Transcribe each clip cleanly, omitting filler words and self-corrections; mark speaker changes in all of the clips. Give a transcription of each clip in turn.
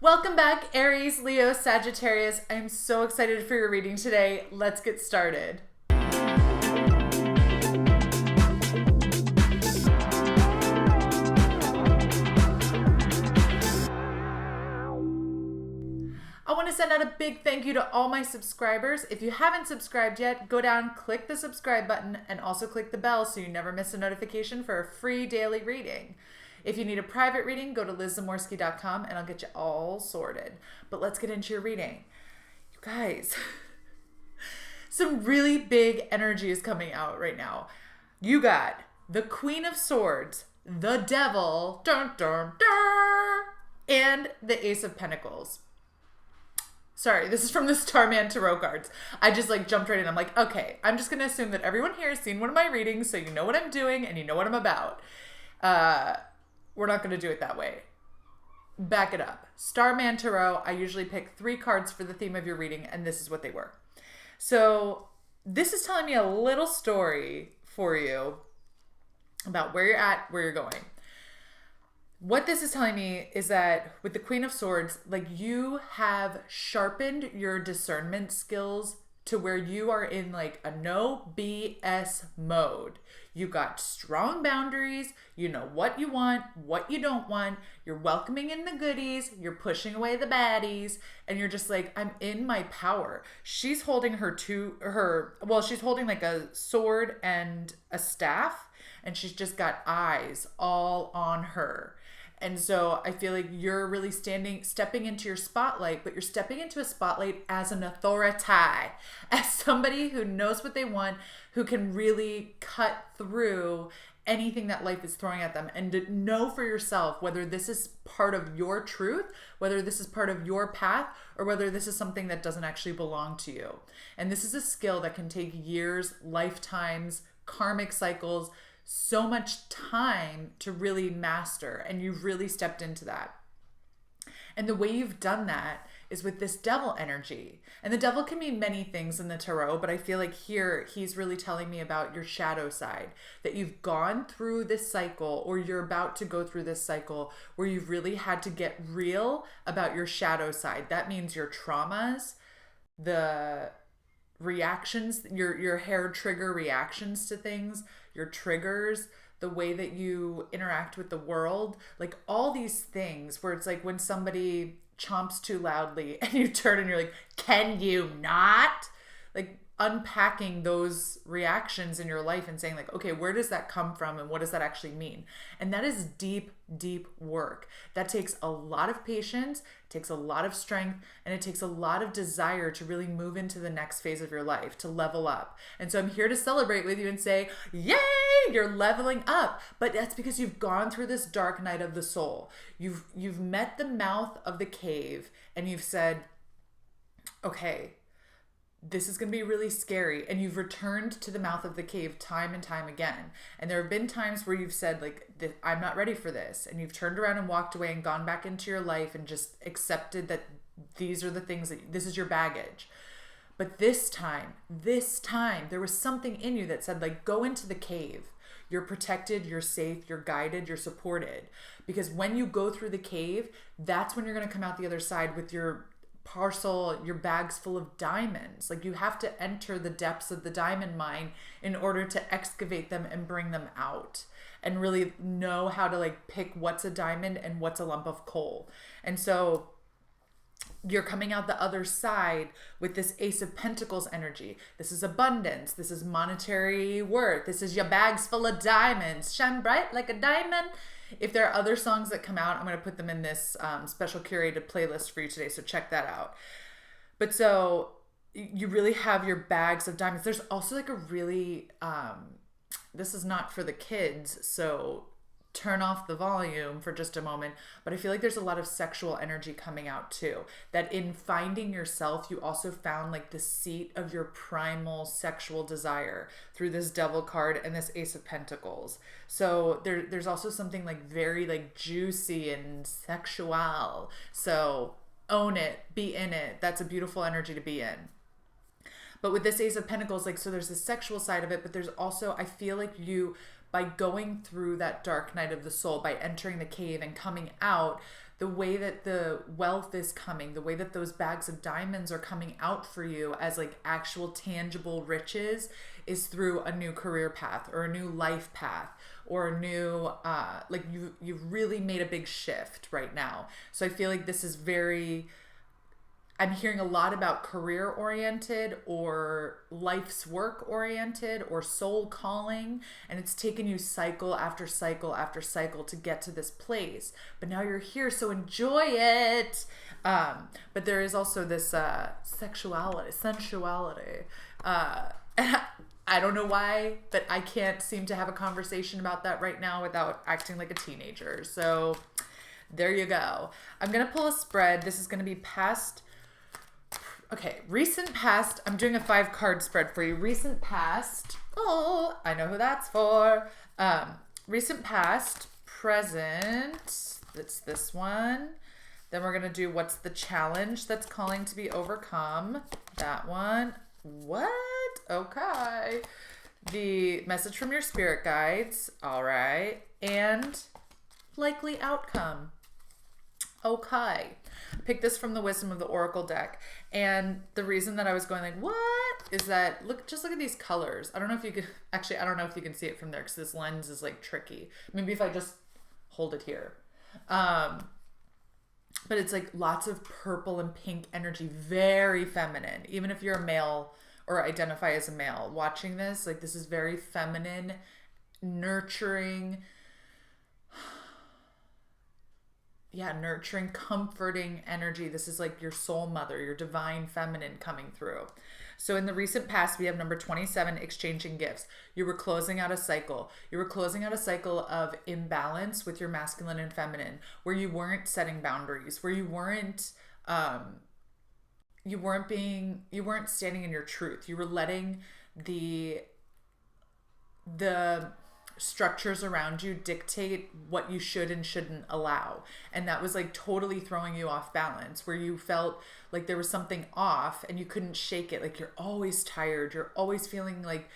Speaker 1: Welcome back, Aries, Leo, Sagittarius. I'm so excited for your reading today. Let's get started. I want to send out a big thank you to all my subscribers. If you haven't subscribed yet, go down, click the subscribe button, and also click the bell so you never miss a notification for a free daily reading. If you need a private reading, go to LizZamorski.com and I'll get you all sorted. But let's get into your reading. You guys, some really big energy is coming out right now. You got the Queen of Swords, the Devil, dun, dun, dun, and the Ace of Pentacles. Sorry, this is from the Starman Tarot cards. I just jumped right in. I'm like, okay, I'm just going to assume that everyone here has seen one of my readings so you know what I'm doing and you know what I'm about. We're not going to do it that way. Back it up. Starman Tarot, I usually pick 3 cards for the theme of your reading, and this is what they were. So this is telling me a little story for you about where you're at, where you're going. What this is telling me is that with the Queen of Swords, you have sharpened your discernment skills to where you are in a no BS mode. You got strong boundaries. You know what you want, what you don't want. You're welcoming in the goodies. You're pushing away the baddies. And you're just I'm in my power. She's holding she's holding a sword and a staff. And she's just got eyes all on her. And so I feel like you're really stepping into your spotlight, but you're stepping into a spotlight as an authority, as somebody who knows what they want, who can really cut through anything that life is throwing at them, and to know for yourself whether this is part of your truth, whether this is part of your path, or whether this is something that doesn't actually belong to you. And this is a skill that can take years, lifetimes, karmic cycles, so much time to really master, and you've really stepped into that. And the way you've done that is with this devil energy. And the devil can mean many things in the tarot, but I feel like here he's really telling me about your shadow side, that you've gone through this cycle, or you're about to go through this cycle where you've really had to get real about your shadow side. That means your traumas, the reactions, your hair trigger reactions to things, your triggers, the way that you interact with the world, all these things where it's when somebody chomps too loudly and you turn and you're like, can you not? Unpacking those reactions in your life and saying okay, where does that come from and what does that actually mean? And that is deep, deep work. That takes a lot of patience, takes a lot of strength, and it takes a lot of desire to really move into the next phase of your life, to level up. And so I'm here to celebrate with you and say, yay, you're leveling up. But that's because you've gone through this dark night of the soul. You've met the mouth of the cave and you've said, okay, this is going to be really scary. And you've returned to the mouth of the cave time and time again. And there have been times where you've said I'm not ready for this. And you've turned around and walked away and gone back into your life and just accepted that these are the things this is your baggage. But this time, there was something in you that said go into the cave. You're protected, you're safe, you're guided, you're supported. Because when you go through the cave, that's when you're going to come out the other side with your bags full of diamonds. You have to enter the depths of the diamond mine in order to excavate them and bring them out and really know how to pick what's a diamond and what's a lump of coal. And so you're coming out the other side with this Ace of Pentacles energy. This is abundance. This is monetary worth. This is your bags full of diamonds. Shine bright like a diamond. If there are other songs that come out, I'm going to put them in this special curated playlist for you today, so check that out. But so you really have your bags of diamonds. There's also a really, this is not for the kids, so turn off the volume for just a moment, but I feel like there's a lot of sexual energy coming out too. That in finding yourself, you also found the seat of your primal sexual desire through this Devil card and this Ace of Pentacles. So there's also something very juicy and sexual. So own it, be in it. That's a beautiful energy to be in. But with this Ace of Pentacles, so there's the sexual side of it, but there's also, I feel like you, by going through that dark night of the soul, by entering the cave and coming out, the way that the wealth is coming, the way that those bags of diamonds are coming out for you as like actual tangible riches is through a new career path or a new life path or a new like you've really made a big shift right now. So I feel like this is very, I'm hearing a lot about career oriented or life's work oriented or soul calling, and it's taken you cycle after cycle after cycle to get to this place. But now you're here, so enjoy it. But there is also this sensuality. I don't know why, but I can't seem to have a conversation about that right now without acting like a teenager. So there you go. I'm going to pull a spread. This is going to be past. Okay, recent past. I'm doing a 5-card spread for you. Recent past. Oh, I know who that's for. Recent past, present. That's this one. Then we're going to do what's the challenge that's calling to be overcome. That one. What? Okay. The message from your spirit guides. All right. And likely outcome. Okay. Pick this from the Wisdom of the Oracle deck. And the reason that I was going like, what? Is that, just look at these colors. I don't know if you can, actually, I don't know if you can see it from there because this lens is like tricky. Maybe if I just hold it here. But it's like lots of purple and pink energy, very feminine. Even if you're a male or identify as a male watching this, like this is very feminine, nurturing, nurturing, comforting energy. This is like your soul mother, your divine feminine coming through. So in the recent past, we have number 27, exchanging gifts. You were closing out a cycle. You were closing out a cycle of imbalance with your masculine and feminine, where you weren't setting boundaries, where you weren't standing in your truth. You were letting the structures around you dictate what you should and shouldn't allow. And that was like totally throwing you off balance, where you felt like there was something off and you couldn't shake it. Like you're always tired. You're always feeling like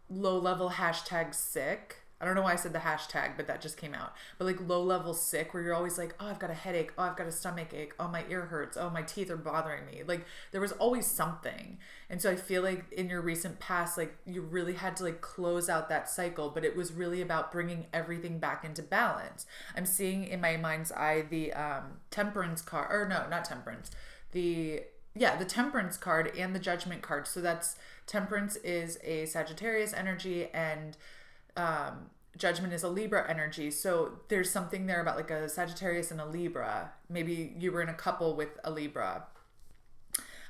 Speaker 1: low level #sick. I don't know why I said the hashtag, but that just came out. But like low level sick, where you're always like, oh, I've got a headache. Oh, I've got a stomach ache. Oh, my ear hurts. Oh, my teeth are bothering me. Like there was always something. And so I feel like in your recent past, like you really had to like close out that cycle, but it was really about bringing everything back into balance. I'm seeing in my mind's eye the temperance card, or no, not temperance. The temperance card and the judgment card. So that's temperance is a Sagittarius energy and judgment is a Libra energy. So there's something there about like a Sagittarius and a Libra. Maybe you were in a couple with a Libra.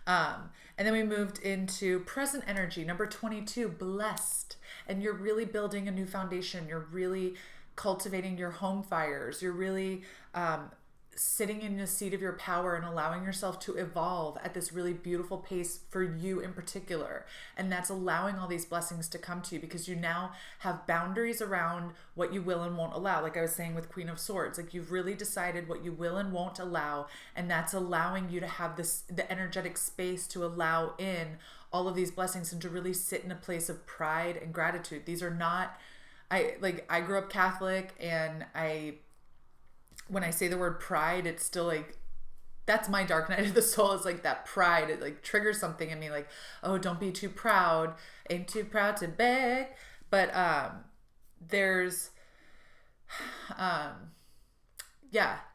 Speaker 1: And then we moved into present energy, number 22, blessed. And you're really building a new foundation. You're really cultivating your home fires. You're really sitting in the seat of your power and allowing yourself to evolve at this really beautiful pace for you in particular. And that's allowing all these blessings to come to you because you now have boundaries around what you will and won't allow. Like I was saying with Queen of Swords, like you've really decided what you will and won't allow. And that's allowing you to have the energetic space to allow in all of these blessings and to really sit in a place of pride and gratitude. These are not, I grew up Catholic, and when I say the word pride, it's still like, that's my dark night of the soul, is like that pride. It like triggers something in me like, oh, don't be too proud. Ain't too proud to beg. But there's,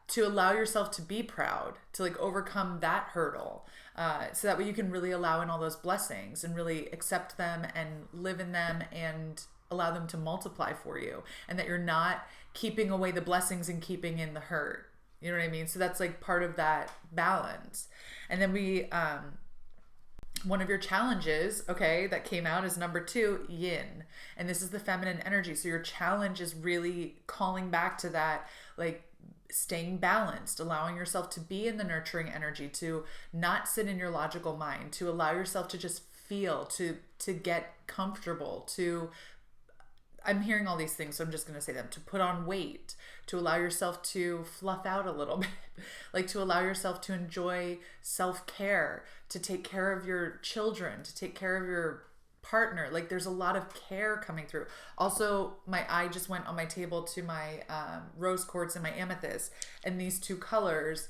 Speaker 1: to allow yourself to be proud, to like overcome that hurdle. So that way you can really allow in all those blessings and really accept them and live in them and allow them to multiply for you, and that you're not keeping away the blessings and keeping in the hurt. You know what I mean? So that's like part of that balance. And then we, one of your challenges, okay, that came out is number 2, yin. And this is the feminine energy. So your challenge is really calling back to that, like staying balanced, allowing yourself to be in the nurturing energy, to not sit in your logical mind, to allow yourself to just feel, to get comfortable, I'm hearing all these things, so I'm just going to say them. To put on weight, to allow yourself to fluff out a little bit, like to allow yourself to enjoy self-care, to take care of your children, to take care of your partner. Like there's a lot of care coming through. Also, my eye just went on my table to my rose quartz and my amethyst, and these two colors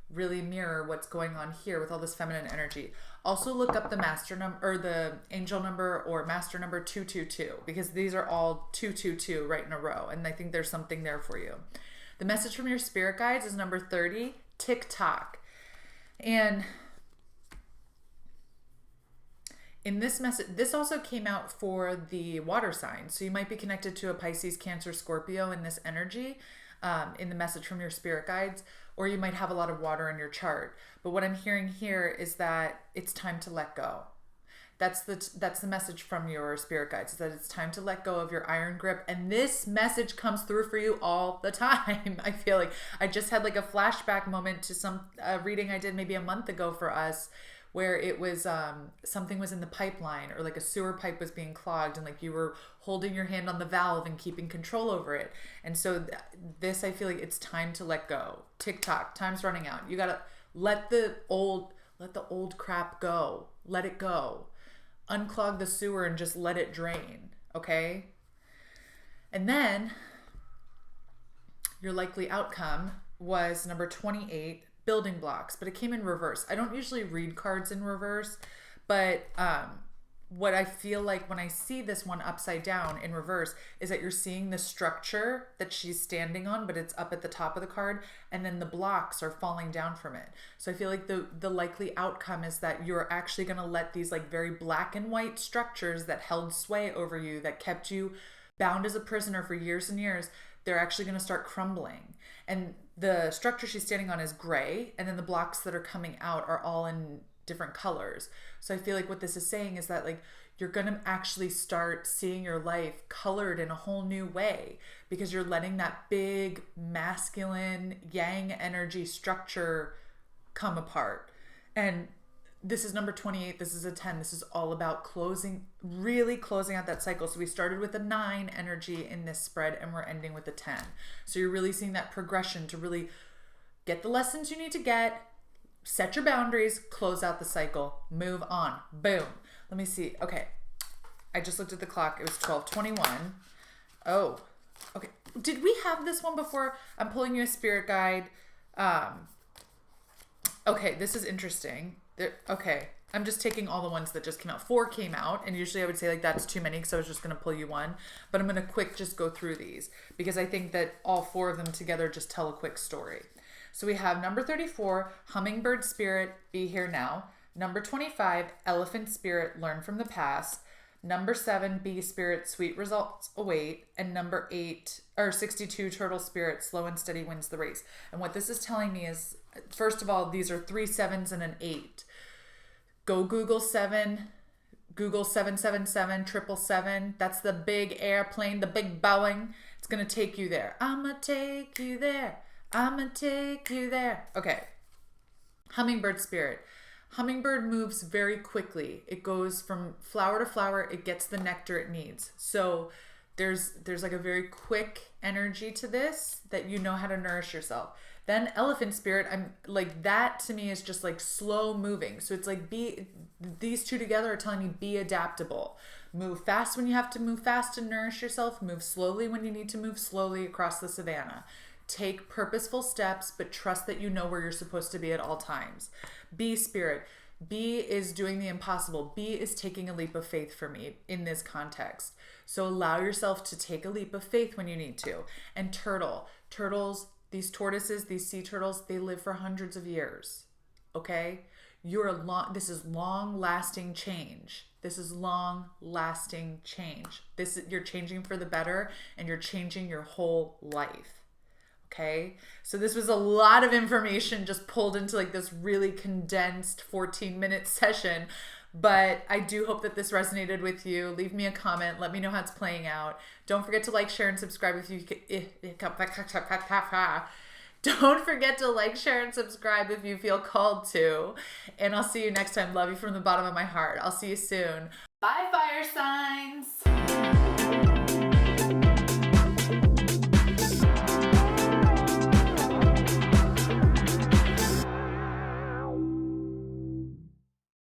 Speaker 1: really mirror what's going on here with all this feminine energy. Also look up the master number or the angel number or master number 222, because these are all 222 right in a row, and I think there's something there for you. The message from your spirit guides is number 30, tick tock. And in this message, this also came out for the water signs. So you might be connected to a Pisces, Cancer, Scorpio in this energy, in the message from your spirit guides, or you might have a lot of water in your chart. But what I'm hearing here is that it's time to let go. That's the message from your spirit guides, is that it's time to let go of your iron grip. And this message comes through for you all the time. I feel like I just had like a flashback moment to some reading I did maybe a month ago for us, where it was something was in the pipeline, or like a sewer pipe was being clogged, and like you were holding your hand on the valve and keeping control over it. And so this, I feel like it's time to let go. Tick tock, time's running out. You gotta let the old crap go. Let it go. Unclog the sewer and just let it drain. Okay? And then your likely outcome was number 28, building blocks, but it came in reverse. I don't usually read cards in reverse, but what I feel like when I see this one upside down in reverse is that you're seeing the structure that she's standing on, but it's up at the top of the card, and then the blocks are falling down from it. So I feel like the likely outcome is that you're actually going to let these like very black and white structures that held sway over you, that kept you bound as a prisoner for years and years, they're actually going to start crumbling. And the structure she's standing on is gray, and then the blocks that are coming out are all in different colors. So I feel like what this is saying is that like you're going to actually start seeing your life colored in a whole new way, because you're letting that big masculine yang energy structure come apart. And this is number 28. This is a 10. This is all about really closing out that cycle. So we started with a 9 energy in this spread, and we're ending with a 10. So you're really seeing that progression to really get the lessons you need to get, set your boundaries, close out the cycle, move on. Boom. Let me see. Okay. I just looked at the clock. It was 12:21. Oh, okay. Did we have this one before? I'm pulling you a spirit guide. Okay. This is interesting. Okay, I'm just taking all the ones that just came out. 4 came out, and usually I would say like that's too many because I was just going to pull you one. But I'm going to just go through these, because I think that all 4 of them together just tell a quick story. So we have number 34, hummingbird spirit, be here now. Number 25, elephant spirit, learn from the past. Number 7, bee spirit, sweet results await. And number 62, turtle spirit, slow and steady wins the race. And what this is telling me is, first of all, these are 3 7s and an 8. Go Google 7, Google 777, 777. That's the big airplane, the big Boeing. It's going to take you there. I'ma take you there. I'ma take you there. Okay. Hummingbird spirit. Hummingbird moves very quickly. It goes from flower to flower. It gets the nectar it needs. So there's like a very quick energy to this, that you know how to nourish yourself. Then elephant spirit, I'm like, that to me is just like slow moving. So it's like these two together are telling me be adaptable. Move fast when you have to move fast to nourish yourself. Move slowly when you need to move slowly across the savannah. Take purposeful steps, but trust that you know where you're supposed to be at all times. Bee spirit. B is doing the impossible. B is taking a leap of faith for me in this context. So allow yourself to take a leap of faith when you need to. And turtle. Turtles, these tortoises, these sea turtles, they live for hundreds of years. Okay? This is long-lasting change. This is long-lasting change. You're changing for the better, and you're changing your whole life. Okay, so this was a lot of information just pulled into like this really condensed 14-minute session, but I do hope that this resonated with you. Leave me a comment. Let me know how it's playing out. Don't forget to like, share, and subscribe if you don't forget to like, share, and subscribe if you feel called to. And I'll see you next time. Love you from the bottom of my heart. I'll see you soon. Bye, fire sign.